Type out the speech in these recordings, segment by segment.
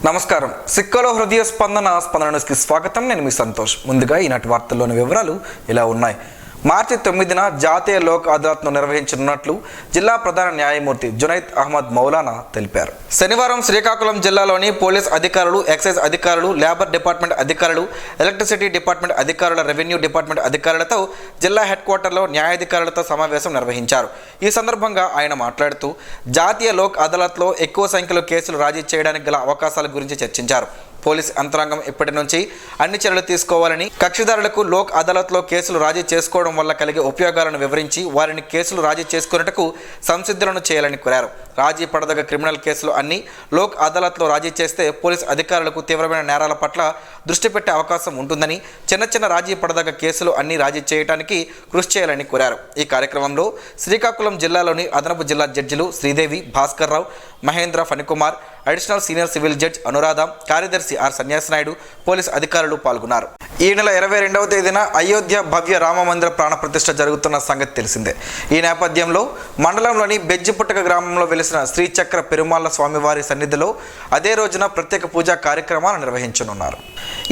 నమస్కారం. సిక్కలో హృదయ స్పందన న్యూస్కి స్వాగతం. నేను మీ సంతోష్. ముందుగా ఈనాటి వార్తల్లోని వివరాలు ఇలా ఉన్నాయి. మార్చి 9న జాతీయ లోక్ అదాలత్ను నిర్వహించనున్నట్లు జిల్లా ప్రధాన న్యాయమూర్తి జునైద్ అహ్మద్ మౌలానా తెలిపారు. శనివారం శ్రీకాకుళం జిల్లాలోని పోలీస్ అధికారులు, ఎక్సైజ్ అధికారులు, లేబర్ డిపార్ట్మెంట్ అధికారులు, ఎలక్ట్రిసిటీ డిపార్ట్మెంట్ అధికారుల, రెవెన్యూ డిపార్ట్మెంట్ అధికారులతో జిల్లా హెడ్ క్వార్టర్లో న్యాయాధికారులతో సమావేశం నిర్వహించారు. ఈ సందర్భంగా ఆయన మాట్లాడుతూ జాతీయ లోక్ అదాలత్లో ఎక్కువ సంఖ్యలో కేసులు రాజీ చేయడానికి గల అవకాశాల గురించి చర్చించారు. పోలీస్ యంత్రాంగం ఇప్పటి నుంచి అన్ని చర్యలు తీసుకోవాలని, కక్షిదారులకు లోక్ అదాలత్లో కేసులు రాజీ చేసుకోవడం వల్ల కలిగే ఉపయోగాలను వివరించి వారిని కేసులు రాజీ చేసుకున్నట్టుకు సంసిద్ధులను చేయాలని కోరారు. రాజీ పడదగ క్రిమినల్ కేసులు అన్ని లోక్ అదాలత్లో రాజీ చేస్తే పోలీస్ అధికారులకు తీవ్రమైన నేరాల పట్ల దృష్టి పెట్టే అవకాశం ఉంటుందని, చిన్న రాజీ పడదగ కేసులు అన్ని రాజీ చేయడానికి కృషి చేయాలని కోరారు. ఈ కార్యక్రమంలో శ్రీకాకుళం జిల్లాలోని అదనపు జిల్లా జడ్జిలు Sridevi, Bhaskar Rao, Mahendra, Phanikumar, additional senior civil judge Anuradha, కార్యదర్శి ఆర్ సన్యాసినాయుడు, పోలీస్ అధికారులు పాల్గొన్నారు. ఈ నెల 22వ తేదీన అయోధ్య భవ్య రామమందిర ప్రాణప్రతిష్ఠ జరుగుతున్న సంగతి తెలిసిందే. ఈ నేపథ్యంలో మండలంలోని బెజ్జిపుట్టక గ్రామంలో వెలిసిన శ్రీచక్ర పెరుమాళ్ల స్వామివారి సన్నిధిలో అదే రోజున ప్రత్యేక పూజా కార్యక్రమాలు నిర్వహించనున్నారు.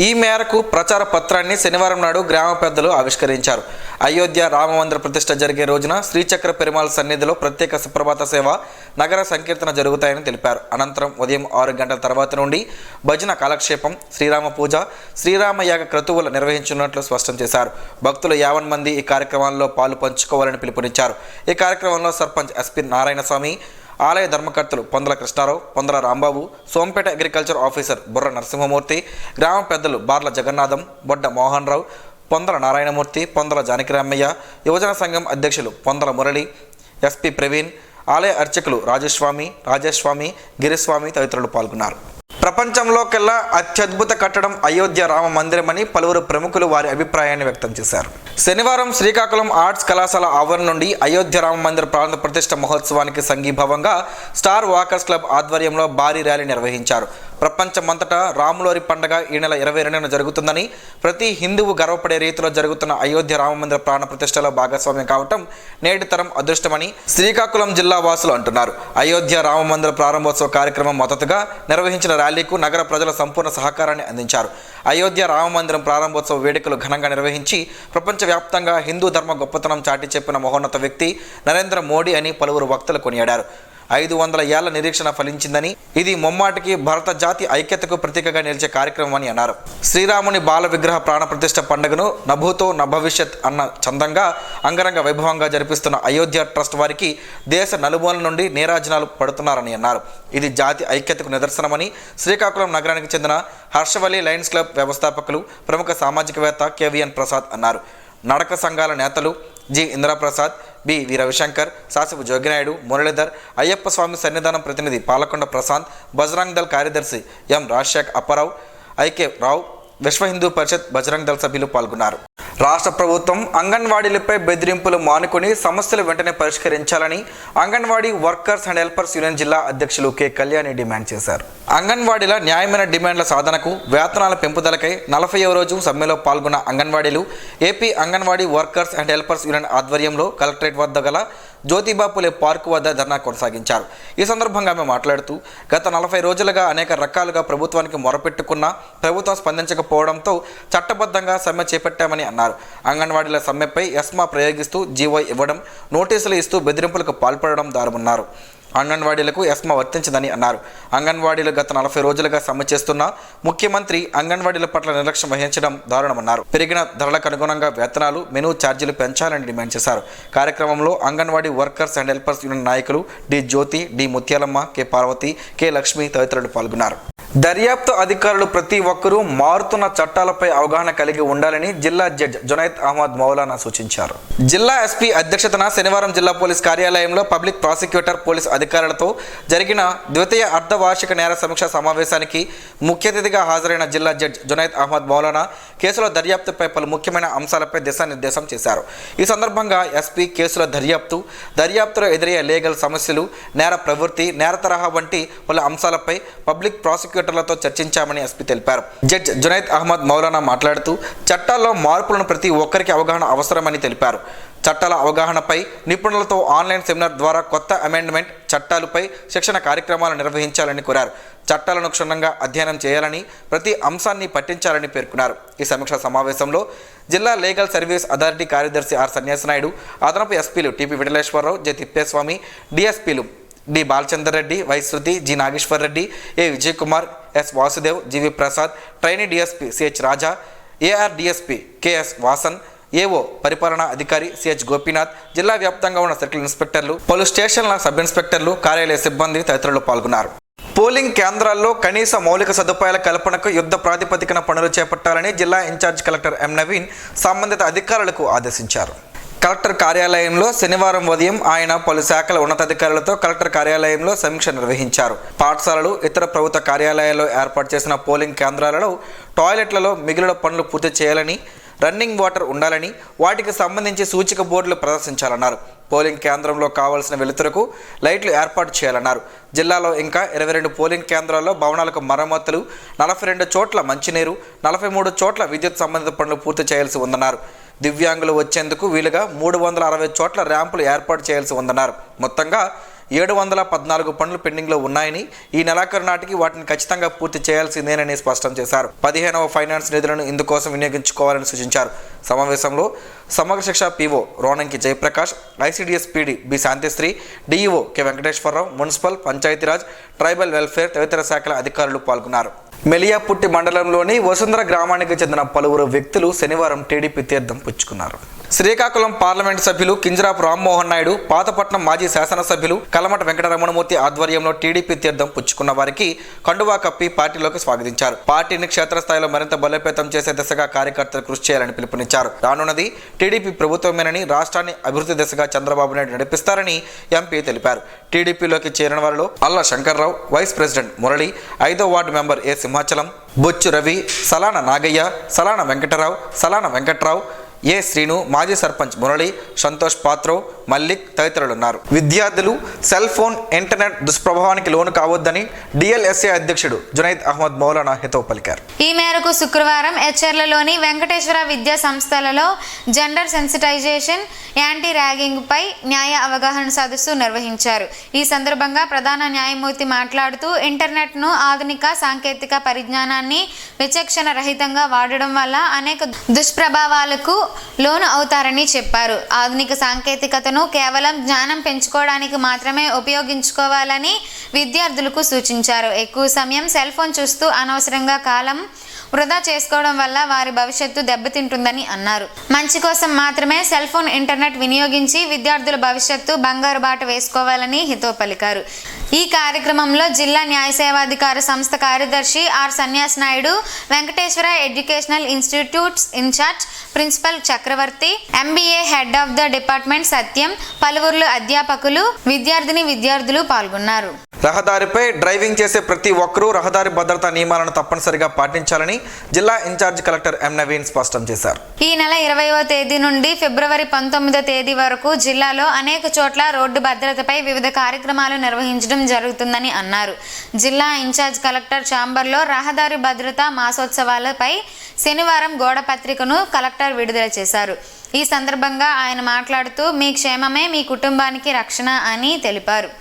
ఈ మేరకు ప్రచార పత్రాన్ని శనివారం నాడు గ్రామ పెద్దలు ఆవిష్కరించారు. అయోధ్య రామమందిర ప్రతిష్ఠ జరిగే రోజున శ్రీచక్ర పెరుమాళ్ సన్నిధిలో ప్రత్యేక సుప్రభాత సేవ, నగర సంకీర్తన జరుగుతాయని తెలిపారు. అనంతరం ఉదయం 6 గంటల తర్వాత నుండి భజన, కాలక్షేపం, శ్రీరామ పూజ, శ్రీరామయాగ క్రతువులు నిర్వహించనున్నట్లు స్పష్టం చేశారు. భక్తులు 50 మంది ఈ కార్యక్రమాల్లో పాలు పంచుకోవాలని పిలుపునిచ్చారు. ఈ కార్యక్రమంలో సర్పంచ్ ఎస్పీ నారాయణస్వామి, ఆలయ ధర్మకర్తలు పొందల కృష్ణారావు, పొందల రాంబాబు, సోంపేట అగ్రికల్చర్ ఆఫీసర్ బుర్ర నరసింహమూర్తి, గ్రామ పెద్దలు బార్ల జగన్నాథం, బొడ్డ మోహన్ రావు, పొందల నారాయణమూర్తి, పొందల జానకిరామయ్య, యువజన సంఘం అధ్యక్షులు పొందల మురళి, ఎస్పీ ప్రవీణ్, ఆలయ అర్చకులు రాజేశ్వామి, గిరిస్వామి తదితరులు పాల్గొన్నారు. ప్రపంచంలోకెల్లా అత్యద్భుత కట్టడం అయోధ్య రామ మందిరమని పలువురు ప్రముఖులు వారి అభిప్రాయాన్ని వ్యక్తం చేశారు. శనివారం శ్రీకాకుళం ఆర్ట్స్ కళాశాల ఆవరణ నుండి అయోధ్య రామ మందిర ప్రాంత ప్రతిష్ఠ మహోత్సవానికి సంఘీభావంగా స్టార్ వాకర్స్ క్లబ్ ఆధ్వర్యంలో భారీ ర్యాలీ నిర్వహించారు. ప్రపంచమంతటా రాములోరి పండుగ ఈ నెల 22న జరుగుతుందని, ప్రతి హిందువు గర్వపడే రీతిలో జరుగుతున్న అయోధ్య రామమందిర ప్రాణ ప్రతిష్టలో భాగస్వామ్యం కావటం నేటి తరం అదృష్టమని శ్రీకాకుళం జిల్లా వాసులు అంటున్నారు. అయోధ్య రామమందిర ప్రారంభోత్సవ కార్యక్రమం మొదటగా నిర్వహించిన ర్యాలీకు నగర ప్రజల సంపూర్ణ సహకారాన్ని అందించారు. అయోధ్య రామమందిరం ప్రారంభోత్సవ వేడుకలు ఘనంగా నిర్వహించి ప్రపంచవ్యాప్తంగా హిందూ ధర్మ గొప్పతనం చాటి చెప్పిన మహోన్నత వ్యక్తి నరేంద్ర మోడీ అని పలువురు వక్తలు కొనియాడారు. 500 ఏళ్ల నిరీక్షణ ఫలించిందని, ఇది ముమ్మాటికి భారత జాతి ఐక్యతకు ప్రతీకగా నిలిచే కార్యక్రమం అని అన్నారు. శ్రీరాముని బాల విగ్రహ ప్రాణ ప్రతిష్ఠ పండుగను నభూతో నభవిష్యత్ అన్న చందంగా అంగరంగ వైభవంగా జరిపిస్తున్న అయోధ్య ట్రస్ట్ వారికి దేశ నలుమూల నుండి నీరాజనాలు పడుతున్నారని అన్నారు. ఇది జాతి ఐక్యతకు నిదర్శనమని శ్రీకాకుళం నగరానికి చెందిన హర్షవల్లి లయన్స్ క్లబ్ వ్యవస్థాపకులు, ప్రముఖ సామాజికవేత్త కేవీఎన్ ప్రసాద్ అన్నారు. నడక సంఘాల నేతలు జి ఇంద్రప్రసాద్, బి వి రవిశంకర్, సాసిపు జోగినాయుడు, మురళీధర్, అయ్యప్ప స్వామి సన్నిధానం ప్రతినిధి పాలకొండ ప్రశాంత్, బజరంగ్ దళ్ కార్యదర్శి ఎం రాజశేఖర్ అప్పారావు, ఐకే రావు, విశ్వ హిందూ పరిషత్, బజరంగ్ దళ్ సభ్యులు పాల్గొన్నారు. రాష్ట్ర ప్రభుత్వం అంగన్వాడీలపై బెదిరింపులు మానుకొని సమస్యలు వెంటనే పరిష్కరించాలని anganwadi workers and helpers union జిల్లా అధ్యక్షులు కె కళ్యాణి డిమాండ్ చేశారు. అంగన్వాడీల న్యాయమైన డిమాండ్ల సాధనకు, వేతనాల పెంపుదలకై 40వ రోజు సమ్మెలో పాల్గొన్న అంగన్వాడీలు AP anganwadi workers and helpers union ఆధ్వర్యంలో కలెక్టరేట్ వద్ద గల జ్యోతిబాపులే పార్కు వద్ద ధర్నా కొనసాగించారు. ఈ సందర్భంగా ఆమె మాట్లాడుతూ, గత 40 రోజులుగా అనేక రకాలుగా ప్రభుత్వానికి మొరపెట్టుకున్నా ప్రభుత్వం స్పందించకపోవడంతో చట్టబద్ధంగా సమ్మె చేపట్టామని అన్నారు. అంగన్వాడీల సమ్మెపై ఎస్మా ప్రయోగిస్తూ జీవో ఇవ్వడం, నోటీసులు ఇస్తూ బెదిరింపులకు పాల్పడడం దారుమన్నారు. అంగన్వాడీలకు ఎస్మా వర్తించదని అన్నారు. అంగన్వాడీలు గత 40 రోజులుగా సమ్మె చేస్తున్న ముఖ్యమంత్రి అంగన్వాడీల పట్ల నిర్లక్ష్యం వహించడం దారుణమన్నారు. పెరిగిన ధరలకు అనుగుణంగా వేతనాలు, మెనూ ఛార్జీలు పెంచాలని డిమాండ్ చేశారు. కార్యక్రమంలో anganwadi workers and helpers union నాయకులు D Jyothi, D Mutyalamma, K Parvathi, K Lakshmi తదితరులు పాల్గొన్నారు. దర్యాప్తు అధికారులు ప్రతి ఒక్కరూ మారుతున్న చట్టాలపై అవగాహన కలిగి ఉండాలని జిల్లా జడ్జి జునైద్ అహ్మద్ మౌలానా సూచించారు. జిల్లా ఎస్పీ అధ్యక్షతన శనివారం జిల్లా పోలీస్ కార్యాలయంలో పబ్లిక్ ప్రాసిక్యూటర్, పోలీస్ అధికారులతో జరిగిన ద్వితీయ అర్ధవార్షిక నేర సమీక్ష సమావేశానికి ముఖ్య అతిథిగా హాజరైన జిల్లా జడ్జి జునైద్ అహ్మద్ మౌలానా కేసుల దర్యాప్తుపై పలు ముఖ్యమైన అంశాలపై దిశానిర్దేశం చేశారు. ఈ సందర్భంగా ఎస్పీ కేసుల దర్యాప్తులో ఎదురయ్యే లీగల్ సమస్యలు, నేర ప్రవృత్తి, నేర తరహా వంటి పలు అంశాలపై పబ్లిక్ ప్రాసిక్యూటర్ తో చర్చించామని ఎస్పీ తెలిపారు. జడ్జి జునైద్ అహ్మద్ మౌలానా మాట్లాడుతూ, చట్టాల్లో మార్పులను ప్రతి ఒక్కరికి అవగాహన అవసరమని తెలిపారు. చట్టాల అవగాహనపై నిపుణులతో ఆన్లైన్ సెమినార్ ద్వారా కొత్త అమెండ్మెంట్ చట్టాలపై శిక్షణ కార్యక్రమాలు నిర్వహించాలని కోరారు. చట్టాలను క్షుణ్ణంగా అధ్యయనం చేయాలని, ప్రతి అంశాన్ని పట్టించాలని పేర్కొన్నారు. ఈ సమీక్షా సమావేశంలో జిల్లా లీగల్ సర్వీస్ అథారిటీ కార్యదర్శి ఆర్ సన్యాసనాయుడు, అదనపు ఎస్పీలు టిపి విఠలేశ్వరరావు, జె తిప్పేస్వామి, డిఎస్పీలు D Balachander Reddy, Y Sruthi, G Nageswar Reddy, A Vijay Kumar, S Vasudev, GV Prasad, trainee DSP CH Raja, AR DSP KS Vasan, AO పరిపాలనా అధికారి సిహెచ్ గోపీనాథ్, జిల్లా వ్యాప్తంగా ఉన్న సర్కిల్ ఇన్స్పెక్టర్లు, పలు స్టేషన్ల సబ్ ఇన్స్పెక్టర్లు, కార్యాలయ సిబ్బంది తదితరులు పాల్గొన్నారు. పోలింగ్ కేంద్రాల్లో కనీస మౌలిక సదుపాయాల కల్పనకు యుద్ధ ప్రాతిపదికన పనులు చేపట్టాలని జిల్లా ఇన్ఛార్జ్ కలెక్టర్ ఎం నవీన్ సంబంధిత అధికారులకు ఆదేశించారు. కలెక్టర్ కార్యాలయంలో శనివారం ఉదయం ఆయన పలు శాఖల ఉన్నతాధికారులతో కలెక్టర్ కార్యాలయంలో సమీక్ష నిర్వహించారు. పాఠశాలలు, ఇతర ప్రభుత్వ కార్యాలయాల్లో ఏర్పాటు చేసిన పోలింగ్ కేంద్రాలలో టాయిలెట్లలో మిగిలిన పనులు పూర్తి చేయాలని, రన్నింగ్ వాటర్ ఉండాలని, వాటికి సంబంధించి సూచిక బోర్డులు ప్రదర్శించాలన్నారు. పోలింగ్ కేంద్రంలో కావాల్సిన వెలుతురుకు లైట్లు ఏర్పాటు చేయాలన్నారు. జిల్లాలో ఇంకా 22 పోలింగ్ కేంద్రాల్లో భవనాలకు మరమ్మతులు, 42 చోట్ల మంచినీరు, 43 చోట్ల విద్యుత్ సంబంధిత పనులు పూర్తి చేయాల్సి ఉందన్నారు. దివ్యాంగులు వచ్చేందుకు వీలుగా 360 చోట్ల ర్యాంపులు ఏర్పాటు చేయాల్సి ఉందన్నారు. మొత్తంగా 714 పనులు పెండింగ్లో ఉన్నాయని, ఈ నెలాఖరు నాటికి వాటిని ఖచ్చితంగా పూర్తి చేయాల్సిందేనని స్పష్టం చేశారు. 15వ ఫైనాన్స్ నిధులను ఇందుకోసం వినియోగించుకోవాలని సూచించారు. సమావేశంలో Samagra Shiksha PO Ronanki Jayaprakash, ICDS PD B Santhisri, DEO K Venkateswararao, municipal, Panchayat Raj, tribal welfare తదితర శాఖల అధికారులు పాల్గొన్నారు. మెలియాపుట్టి మండలంలోని వసుంధర గ్రామానికి చెందిన పలువురు వ్యక్తులు శనివారం టీడీపీ తీర్థం పుచ్చుకున్నారు. శ్రీకాకుళం పార్లమెంటు సభ్యులు కింజరాపు రామ్మోహన్ నాయుడు, పాతపట్నం మాజీ శాసనసభ్యులు కలమట వెంకటరమణమూర్తి ఆధ్వర్యంలో టీడీపీ తీర్థం పుచ్చుకున్న వారికి కండువా కప్పి పార్టీలోకి స్వాగతించారు. పార్టీని క్షేత్రస్థాయిలో మరింత బలోపేతం చేసే దిశగా కార్యకర్తలు కృషి చేయాలని పిలుపునిచ్చారు. రానున్నది టీడీపీ ప్రభుత్వమేనని, రాష్ట్రాన్ని అభివృద్ధి దిశగా చంద్రబాబు నాయుడు నడిపిస్తారని ఎంపీ తెలిపారు. టీడీపీలోకి చేరిన వారిలో అల్ల శంకర్రావు, వైస్ ప్రెసిడెంట్ మురళి, 5వ వార్డు మెంబర్ ఏ సింహాచలం, బొచ్చు రవి, సలాన నాగయ్య, సలాన వెంకటరావు, సలాన వెంకట్రావు, ఏ శ్రీను, మాజీ సర్పంచ్ మురళి, సంతోష్ పాత్రో, మల్లిక్ తదితరులున్నారు. విద్యార్థులు సెల్ ఫోన్, ఇంటర్నెట్ దుష్ప్రభావానికి లోను కావద్దని డిఎల్ఎస్ఏ అధ్యక్షుడు జునైద్ అహ్మద్ మౌలానా హితవు పలికారు. ఈ మేరకు శుక్రవారం ఎచ్చెర్లలోని వెంకటేశ్వర విద్యా సంస్థలలో జెండర్ సెన్సిటైజేషన్, యాంటీ ర్యాగింగ్ పై న్యాయ అవగాహన సదస్సు నిర్వహించారు. ఈ సందర్భంగా ప్రధాన న్యాయమూర్తి మాట్లాడుతూ ఇంటర్నెట్ను, ఆధునిక సాంకేతిక పరిజ్ఞానాన్ని విచక్షణ రహితంగా వాడడం వల్ల అనేక దుష్ప్రభావాలకు లోను అవుతారని చెప్పారు. ఆధునిక సాంకేతికతను కేవలం జ్ఞానం పెంచుకోవడానికి మాత్రమే ఉపయోగించుకోవాలని విద్యార్థులకు సూచించారు. ఎక్కువ సమయం సెల్ ఫోన్ చూస్తూ అనవసరంగా కాలం వృధా చేసుకోవడం వల్ల వారి భవిష్యత్తు దెబ్బతింటుందని అన్నారు. మంచి కోసం మాత్రమే సెల్ ఫోన్, ఇంటర్నెట్ వినియోగించి విద్యార్థుల భవిష్యత్తు బంగారు బాట వేసుకోవాలని హితవు పలికారు. ఈ కార్యక్రమంలో జిల్లా న్యాయ సేవాధికార సంస్థ కార్యదర్శి R Sanyas Naidu, Venkateswara educational institutes incharge principal Chakravarthy, MBA head of the department Satyam, పలువురు అధ్యాపకులు, విద్యార్థులు పాల్గొన్నారు. రహదారిపై డ్రైవింగ్ చేసే ప్రతి ఒక్కరూ రహదారి భద్రతా నియమాలను తప్పనిసరిగా పాటించాలని జిల్లా ఇన్ఛార్జ్ కలెక్టర్ ఎం నవీన్ స్పష్టం చేశారు. ఈ నెల 20వ తేదీ నుండి ఫిబ్రవరి 19వ తేదీ వరకు జిల్లాలో అనేక చోట్ల రోడ్డు భద్రతపై వివిధ కార్యక్రమాలు నిర్వహించడం జరుగుతుందని అన్నారు. జిల్లా ఇన్ఛార్జ్ కలెక్టర్ ఛాంబర్లో రహదారి భద్రతా మాసోత్సవాలపై శనివారం గోడ పత్రికను కలెక్టర్ విడుదల చేశారు. ఈ సందర్భంగా ఆయన మాట్లాడుతూ మీ క్షేమమే మీ కుటుంబానికి రక్షణ అని తెలిపారు.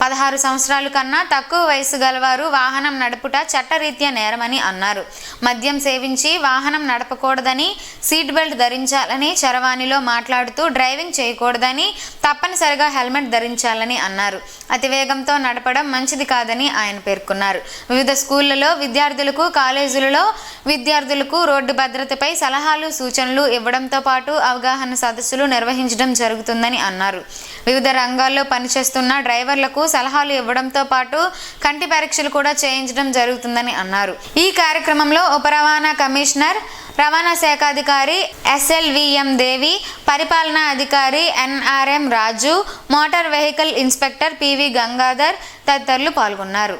16 సంవత్సరాల కన్నా తక్కువ వయసు గలవారు వాహనం నడుపుట చట్టరీత్యా నేరమని అన్నారు. మద్యం సేవించి వాహనం నడపకూడదని, సీట్ బెల్ట్ ధరించాలని చరవాణిలో మాట్లాడుతూ డ్రైవింగ్ చేయకూడదని, తప్పనిసరిగా హెల్మెట్ ధరించాలని అన్నారు. అతివేగంతో నడపడం మంచిది కాదని ఆయన పేర్కొన్నారు. వివిధ స్కూళ్లలో విద్యార్థులకు, కాలేజీలలో విద్యార్థులకు రోడ్డు భద్రతపై సలహాలు, సూచనలు ఇవ్వడంతో పాటు అవగాహన సదస్సులు నిర్వహించడం జరుగుతుందని అన్నారు. వివిధ రంగాల్లో పనిచేస్తున్న డ్రైవర్లకు సలహాలు ఇవ్వడంతో పాటు కంటి పరీక్షలు కూడా చేయించడం జరుగుతుందని అన్నారు. ఈ కార్యక్రమంలో ఉప రవాణా కమిషనర్, రవాణా శాఖాధికారి ఎస్ఎల్విఎం దేవి, పరిపాలనా అధికారి NRM Raju, motor vehicle inspector PV Gangadhar తదితరులు పాల్గొన్నారు.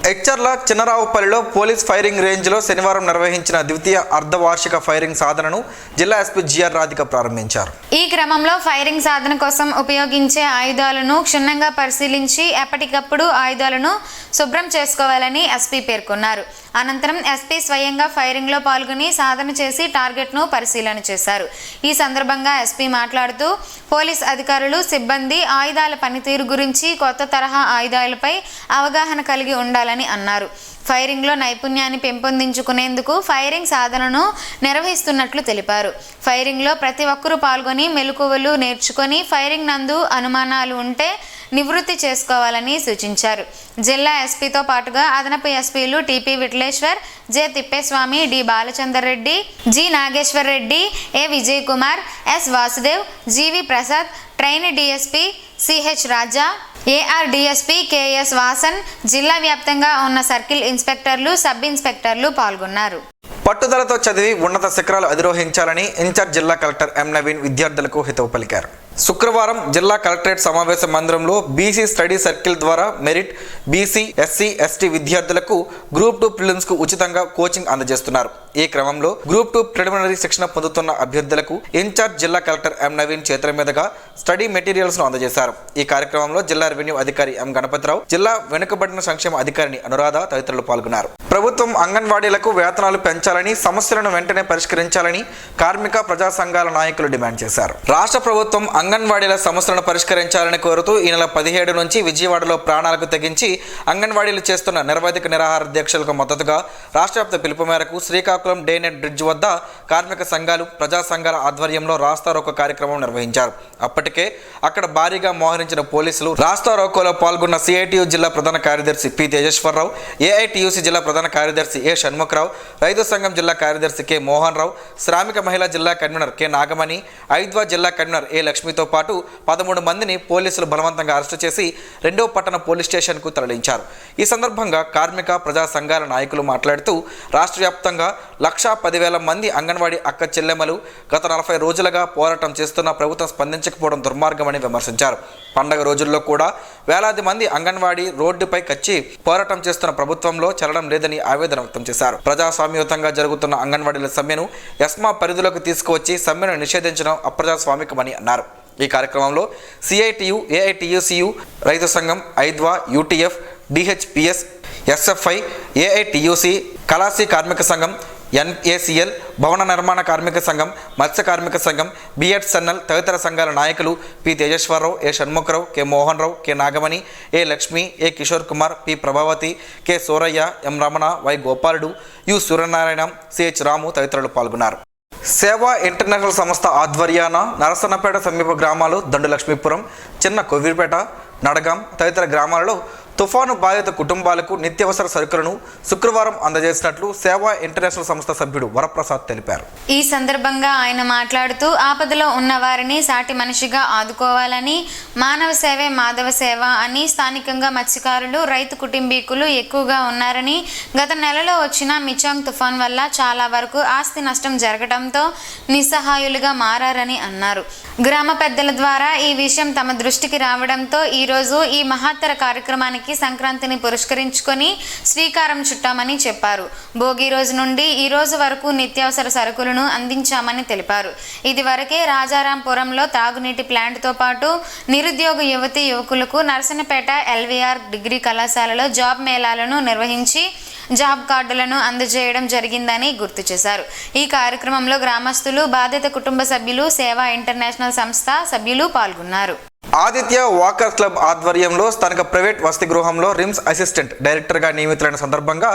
ఎచ్చర్ల చిన్నరావుపల్లిలో పోలీస్ ఫైరింగ్ రేంజ్లో శనివారం నిర్వహించిన ద్వితీయ అర్ధవార్షిక ఫైరింగ్ సాధనను జిల్లా ఎస్పీ జిఆర్ రాధిక ప్రారంభించారు. ఈ క్రమంలో ఫైరింగ్ సాధన కోసం ఉపయోగించే ఆయుధాలను క్షుణ్ణంగా పరిశీలించి ఎప్పటికప్పుడు ఆయుధాలను శుభ్రం చేసుకోవాలని ఎస్పీ పేర్కొన్నారు. అనంతరం ఎస్పీ స్వయంగా ఫైరింగ్లో పాల్గొని సాధన చేసి టార్గెట్ను పరిశీలన చేశారు. ఈ సందర్భంగా ఎస్పీ మాట్లాడుతూ పోలీస్ అధికారులు సిబ్బంది ఆయుధాల పనితీరు గురించి కొత్త తరహా ఆయుధాలపై అవగాహన కలిగి ఉండాలని అన్నారు. ఫైరింగ్లో నైపుణ్యాన్ని పెంపొందించుకునేందుకు ఫైరింగ్ సాధనను నిర్వహిస్తున్నట్లు తెలిపారు. ఫైరింగ్లో ప్రతి ఒక్కరూ పాల్గొని మెలకువలు నేర్చుకొని ఫైరింగ్ నందు అనుమానాలు ఉంటే నివృత్తి చేసుకోవాలని సూచించారు. జిల్లా ఎస్పీతో పాటుగా అదనపు ఎస్పీలు TP Vitleshwar, J Thippeswamy, D Balachander Reddy, G Nageswar Reddy, A Vijay Kumar, S Vasudev, GV Prasad, trainee DSP CH Raja, AR DSP KS Vasan, జిల్లా వ్యాప్తంగా ఉన్న సర్కిల్ ఇన్స్పెక్టర్లు, సబ్ ఇన్స్పెక్టర్లు పాల్గొన్నారు. పట్టుదలతో చదివి ఉన్నత శిఖరాలు అధిరోహించాలని ఇన్ఛార్జ్ జిల్లా కలెక్టర్ ఎం నవీన్ విద్యార్థులకు హితవు పలికారు. శుక్రవారం జిల్లా కలెక్టరేట్ సమావేశ మందిరంలో బీసీ స్టడీ సర్కిల్ ద్వారా మెరిట్ బీసీ, ఎస్సీ, ఎస్టీ విద్యార్థులకు గ్రూప్ 2 ప్రిలిమ్స్ కు ఉచితంగా కోచింగ్ అందజేస్తున్నారు. ఈ క్రమంలో గ్రూప్ 2 ప్రిలిమినరీ శిక్షణ పొందుతున్న అభ్యర్థులకు ఇన్ఛార్జ్ జిల్లా కలెక్టర్ ఎం నవీన్ చేతుల మీదుగా స్టడీ మెటీరియల్స్ ను అందజేశారు. ఈ కార్యక్రమంలో జిల్లా రెవెన్యూ అధికారి ఎం గణపతిరావు, జిల్లా వెనుకబడిన సంక్షేమ అధికారిని అనురాధ తదితరులు పాల్గొన్నారు. ప్రభుత్వం అంగన్వాడీలకు వేతనాలు పెంచాలని, సమస్యలను వెంటనే పరిష్కరించాలని కార్మిక ప్రజా సంఘాల నాయకులు డిమాండ్ చేశారు. రాష్ట్ర ప్రభుత్వం అంగన్వాడీల సమస్యలను పరిష్కరించాలని కోరుతూ ఈ నెల 17 నుంచి విజయవాడలో ప్రాణాలకు తెగించి అంగన్వాడీలు చేస్తున్న నిరవధిక నిరాహార దీక్షలకు మద్దతుగా రాష్ట్రవ్యాప్త పిలుపు మేరకు శ్రీకాకుళం డేనెట్ బ్రిడ్జ్ వద్ద కార్మిక సంఘాలు, ప్రజా సంఘాల ఆధ్వర్యంలో రాస్తారోకో కార్యక్రమం నిర్వహించారు. అప్పటికే అక్కడ భారీగా మోహరించిన పోలీసులు రాస్తారోకోలో పాల్గొన్న సిఐటియు జిల్లా ప్రధాన కార్యదర్శి పి తేజేశ్వరరావు, ఏఐటియుసి జిల్లా ప్రధాన కార్యదర్శి ఏ షణ్ముఖరావు, రైతు సంఘం జిల్లా కార్యదర్శి కె మోహన్ రావు, శ్రామిక మహిళా జిల్లా కన్వీనర్ కె నాగమణి, ఐద్వా జిల్లా కన్వీనర్ ఏ లక్ష్మితో పాటు 13 మందిని పోలీసులు బలవంతంగా అరెస్టు చేసి 2వ పట్టణ పోలీస్ స్టేషన్కు తరలించారు. ఈ సందర్భంగా కార్మిక ప్రజా సంఘాల నాయకులు మాట్లాడుతూ రాష్ట్ర వ్యాప్తంగా 1,10,000 మంది అంగన్వాడీ అక్క చెల్లెమ్మలు గత 40 రోజులుగా పోరాటం చేస్తున్న ప్రభుత్వం స్పందించకపోవడం దుర్మార్గమని విమర్శించారు. పండగ రోజుల్లో కూడా వేలాది మంది అంగన్వాడీ రోడ్డుపై కచ్చి పోరాటం చేస్తున్న ప్రభుత్వంలో చలనం లేదని ఆవేదన వ్యక్తం చేశారు. ప్రజాస్వామ్యయుతంగా జరుగుతున్న అంగన్వాడీల సమ్మెను ఎస్మా పరిధిలోకి తీసుకువచ్చి సమ్మెను నిషేధించడం అప్రజాస్వామికమని అన్నారు. ఈ కార్యక్రమంలో సిఐటియు, ఏఐటియుసియు, రైతు సంఘం, ఐద్వా, UTF, DHPS, SFI, AITUC, khalasi కార్మిక సంఘం, ఎన్ఏసిఎల్, భవన నిర్మాణ కార్మిక సంఘం, మత్స్య కార్మిక సంఘం, బిఎడ్సఎన్ఎల్ తదితర సంఘాల నాయకులు P Tejeswararao, A Shanmukharao, K Mohan Rao, K Nagamani, A Lakshmi, A Kishore Kumar, P Prabhavathi, K Suraiah, M Ramana, Y Gopaludu, U Suryanarayana, CH Ramu తదితరులు పాల్గొన్నారు. సేవా ఇంటర్నేషనల్ సంస్థ ఆధ్వర్యాన నరసన్నపేట సమీప గ్రామాలు దండు లక్ష్మీపురం, చిన్న కొవ్విరిపేట, నడగాం తదితర గ్రామాలలో తుఫాను బాధిత కుటుంబాలకు నిత్యావసర సరుకులను శుక్రవారం అందజేసినట్లు సేవా ఇంటర్నేషనల్ సంస్థ సభ్యుడు వరప్రసాద్ తెలిపారు. ఈ సందర్భంగా ఆయన మాట్లాడుతూ ఆపదలో ఉన్న వారిని సాటి మనిషిగా ఆదుకోవాలని, మానవ సేవే మాధవ సేవ అని స్థానికంగా మత్స్యకారులు, రైతు కుటుంబీకులు ఎక్కువగా ఉన్నారని, గత నెలలో వచ్చిన మిచాంగ్ తుఫాన్ వల్ల చాలా వరకు ఆస్తి నష్టం జరగడంతో నిస్సహాయులుగా మారారని అన్నారు. గ్రామ పెద్దల ద్వారా ఈ విషయం తమ దృష్టికి రావడంతో ఈరోజు ఈ మహత్తర కార్యక్రమానికి సంక్రాంతిని పురస్కరించుకొని శ్రీకారం చుట్టామని చెప్పారు. భోగి రోజు నుండి ఈ రోజు వరకు నిత్యావసర సరుకులను అందించామని తెలిపారు. ఇదివరకే రాజారాంపురంలో తాగునీటి ప్లాంట్తో పాటు నిరుద్యోగ యువతీ యువకులకు నరసన్నపేట ఎల్వీఆర్ డిగ్రీ కళాశాలలో జాబ్ మేళాలను నిర్వహించి జాబ్ కార్డులను అందజేయడం జరిగిందని గుర్తు చేశారు. ఈ కార్యక్రమంలో గ్రామస్తులు, బాధిత కుటుంబ సభ్యులు, సేవా ఇంటర్నేషనల్ సంస్థ సభ్యులు పాల్గొన్నారు. ఆదిత్య వాకర్ క్లబ్ ఆధ్వర్యంలో స్థానిక ప్రైవేట్ వసతి గృహంలో రిమ్స్ అసిస్టెంట్ డైరెక్టర్గా నియమితులైన సందర్భంగా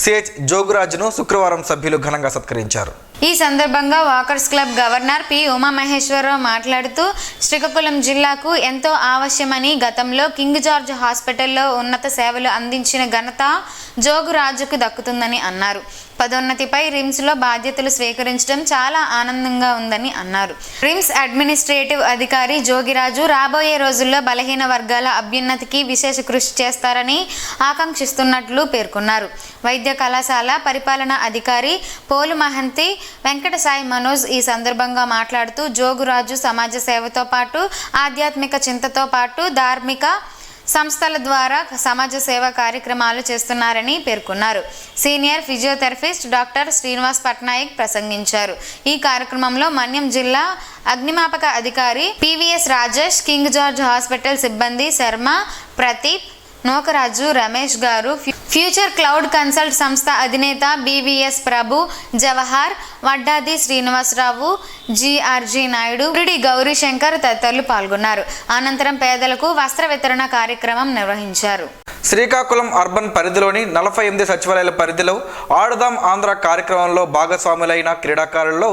సిహెచ్ జోగురాజును శుక్రవారం సభ్యులు ఘనంగా సత్కరించారు. ఈ సందర్భంగా walkers club governor P Umamaheswararao మాట్లాడుతూ శ్రీకాకుళం జిల్లాకు ఎంతో ఆవశ్యమని, గతంలో కింగ్ జార్జ్ హాస్పిటల్లో ఉన్నత సేవలు అందించిన ఘనత జోగురాజుకు దక్కుతుందని అన్నారు. పదోన్నతిపై రిమ్స్లో బాధ్యతలు స్వీకరించడం చాలా ఆనందంగా ఉందని అన్నారు. రిమ్స్ అడ్మినిస్ట్రేటివ్ అధికారి జోగిరాజు రాబోయే రోజుల్లో బలహీన వర్గాల అభ్యున్నతికి విశేష కృషి చేస్తారని ఆకాంక్షిస్తున్నట్లు పేర్కొన్నారు. వైద్య కళాశాల పరిపాలనా అధికారి పోలు మహంతి, వెంకట సాయి మనోజ్ ఈ సందర్భంగా మాట్లాడుతూ జోగురాజు సమాజ సేవతో పాటు ఆధ్యాత్మిక చింతతో పాటు ధార్మిక సంస్థల ద్వారా సమాజ సేవా కార్యక్రమాలు చేస్తున్నారని పేర్కొన్నారు. Senior physiotherapist doctor Srinivas Patnaik ప్రసంగించారు. ఈ కార్యక్రమంలో మన్యం జిల్లా అగ్నిమాపక అధికారి PVS Rajesh, king George hospital సిబ్బంది శర్మ, ప్రదీప్, నోకరాజు, రమేష్ గారు, ఫ్యూచర్ క్లౌడ్ కన్సల్ట్ సంస్థ అధినేత బివిఎస్ ప్రభు, జవహర్, వడ్డాది శ్రీనివాసరావు, జిఆర్జి నాయుడు, పురిడి గౌరీశంకర్ తదితరులు పాల్గొన్నారు. అనంతరం పేదలకు వస్త్ర వితరణ కార్యక్రమం నిర్వహించారు. శ్రీకాకుళం అర్బన్ పరిధిలోని 48 సచివాలయాల పరిధిలో ఆడుదాం ఆంధ్ర కార్యక్రమంలో భాగస్వాములైన క్రీడాకారుల్లో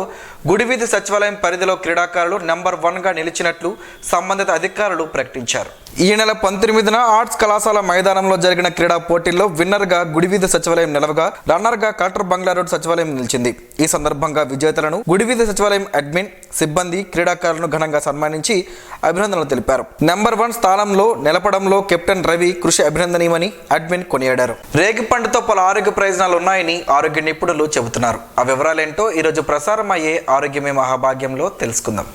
గుడివీధి సచివాలయం పరిధిలో క్రీడాకారులు నెంబర్ 1గా నిలిచినట్లు సంబంధిత అధికారులు ప్రకటించారు. ఈ నెల 19న ఆర్ట్స్ కళాశాల మైదానంలో జరిగిన క్రీడా పోటీల్లో విన్నర్గా గుడివీధి సచివాలయం నిలవగా, రన్నర్గా కలెక్టర్ బంగ్లా రోడ్ సచివాలయం నిలిచింది. ఈ సందర్భంగా విజేతలను గుడివీధి సచివాలయం అడ్మిన్, సిబ్బంది, క్రీడాకారులను ఘనంగా సన్మానించి అభినందనలు తెలిపారు. నెంబర్ 1 స్థానంలో నిలపడంలో కెప్టెన్ రవి కృషి అభినందనీయమని అడ్మిన్ కొనియాడారు. రేగిపండుతో పలు ఆరోగ్య ప్రయోజనాలు ఉన్నాయని ఆరోగ్య నిపుణులు చెబుతున్నారు. ఆ వివరాలేంటో ఈరోజు ప్రసారం అయ్యే ఆరోగ్యమే మహాభాగ్యంలో తెలుసుకుందాం.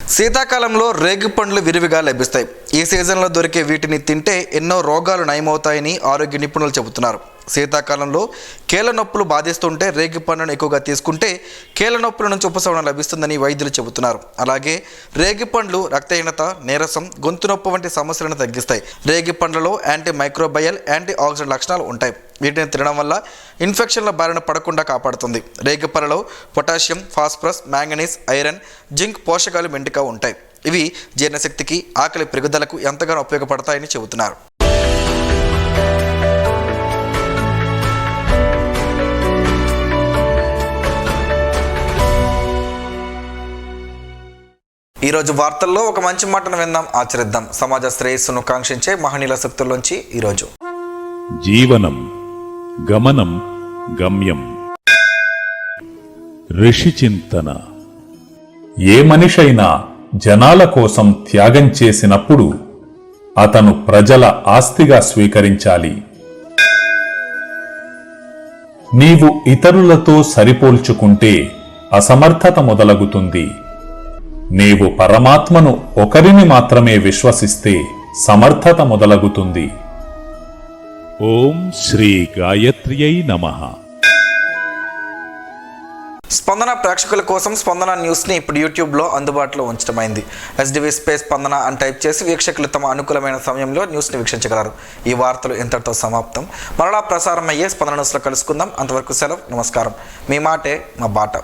శీతాకాలంలో రేగిపండ్లు విరివిగా లభిస్తాయి. ఈ సీజన్లో దొరికే వీటిని తింటే ఎన్నో రోగాలు నయమవుతాయని ఆరోగ్య నిపుణులు చెబుతున్నారు. శీతాకాలంలో కీళ్ళ నొప్పులు బాధిస్తుంటే రేగిపండ్లను ఎక్కువగా తీసుకుంటే కీళ్ళ నొప్పుల నుంచి ఉపశమనం లభిస్తుందని వైద్యులు చెబుతున్నారు. అలాగే రేగిపండ్లు రక్తహీనత, నీరసం, గొంతు నొప్పి వంటి సమస్యలను తగ్గిస్తాయి. రేగిపండ్లలో యాంటీ మైక్రోబయల్, యాంటీ ఆక్సిడెంట్ లక్షణాలు ఉంటాయి. వీటిని తినడం వల్ల ఇన్ఫెక్షన్ల బారిన పడకుండా కాపాడుతుంది. రేగిపళ్ళలో potassium, phosphorus, manganese, iron, zinc పోషకాలు మెండుగా ఉంటాయి. ఇవి జీర్ణశక్తికి, ఆకలి పెరుగుదలకు ఎంతగానో ఉపయోగపడతాయని చెబుతున్నారు. ఈరోజు వార్తల్లో ఒక మంచి మాటను విందాం, ఆచరిద్దాం. సమాజ శ్రేయస్సును కాంక్షించే మహనీయుల శక్తుల్లోంచి ఈరోజు జీవనం గమనం గమ్యం. ఋషి చింతన. ఏ మనిషైనా జనాల కోసం త్యాగం చేసినప్పుడు అతను ప్రజల ఆస్తిగా స్వీకరించాలి. నీవు ఇతరులతో సరిపోల్చుకుంటే అసమర్థత మొదలగుతుంది. నీవు పరమాత్మను ఒకరిని మాత్రమే విశ్వసిస్తే సమర్థత మొదలగుతుంది. ఓం శ్రీ గాయత్ర్యై నమః. స్పందన ప్రేక్షకుల కోసం స్పందన న్యూస్ని ఇప్పుడు యూట్యూబ్లో అందుబాటులో ఉంచడమైంది. ఎస్డివి స్పేస్ స్పందన అని టైప్ చేసి వీక్షకులు తమ అనుకూలమైన సమయంలో న్యూస్ని వీక్షించగలరు. ఈ వార్తలు ఇంతటితో సమాప్తం. మరలా ప్రసారం అయ్యే స్పందన న్యూస్లో కలుసుకుందాం. అంతవరకు సెలవు. నమస్కారం. మీ మాటే మా బాట.